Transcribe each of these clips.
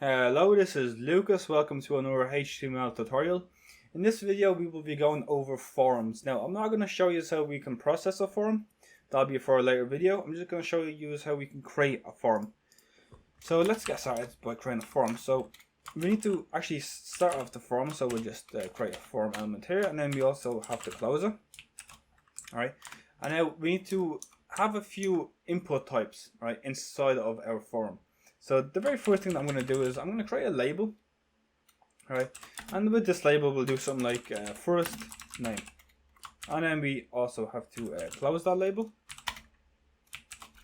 Hello, this is Lucas. Welcome to another HTML tutorial. In this video we will be going over forms. Now I'm not going to show you how we can process a form. That'll be for a later video. I'm just going to show you how we can create a form. So let's get started by creating a form. So we need to actually start off the form. So we'll just create a form element here, and then we also have to close it. Alright, and now we need to have a few input types inside of our form. So the very first thing that I'm going to do is I'm going to create a label, alright, and with this label we'll do something like first name, and then we also have to close that label,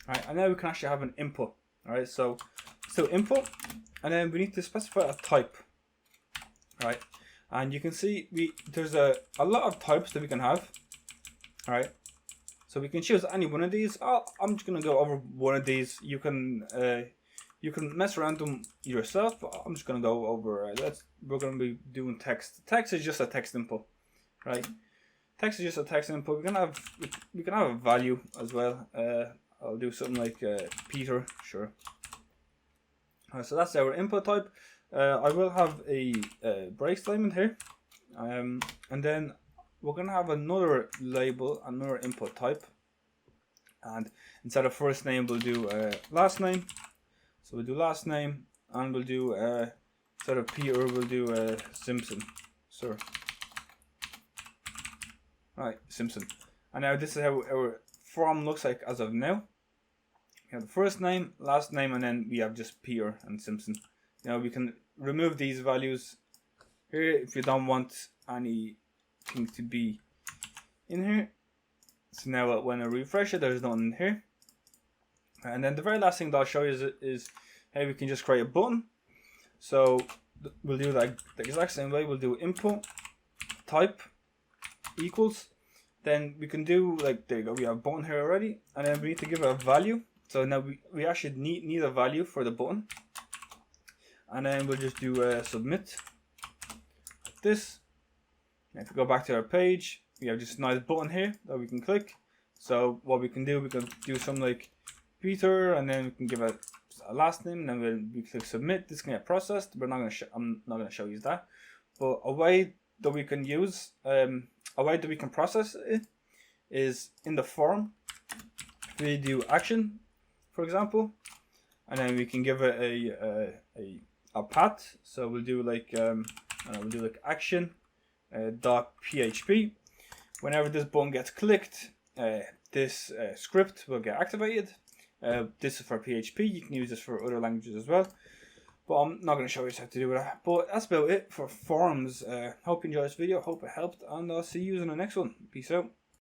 alright, and now we can actually have an input, alright, so input, and then we need to specify a type, alright, and you can see there's a lot of types that we can have, alright, so we can choose any one of these. I'm just going to go over one of these. You can mess around them yourself, but I'm just going to go over, we're going to be doing text. Text is just a text input, right? Text is just a text input. We can have a value as well. I'll do something like Peter, sure. So that's our input type. I will have a break statement here. And then we're going to have another label, another input type. And instead of first name, we'll do last name. So we'll do last name, and we'll do instead of Peter, we'll do Simpson, sir. Right, Simpson. And now this is how our form looks like as of now. We have the first name, last name, and then we have just Peter and Simpson. Now we can remove these values here if you don't want anything to be in here. So now when I refresh it, there's nothing in here. And then the very last thing that I'll show you is how we can just create a button. So we'll do that the exact same way. We'll do input type equals. Then we can do like, there you go, we have a button here already, and then we need to give it a value. So now we actually need a value for the button, and then we'll just do submit like this. And if we go back to our page, we have just a nice button here that we can click. So what we can do something like Peter, and then we can give it a last name, and then we click submit. This can get processed. I'm not gonna show you that. But a way that we can use, a way that we can process it is in the form. We do action, for example, and then we can give it a path. So we'll do like action dot php. Whenever this button gets clicked, this script will get activated. This is for PHP. You can use this for other languages as well, but I'm not going to show you how to do that. But that's about it for forms. Hope you enjoyed this video. Hope it helped, and I'll see you in the next one. Peace out.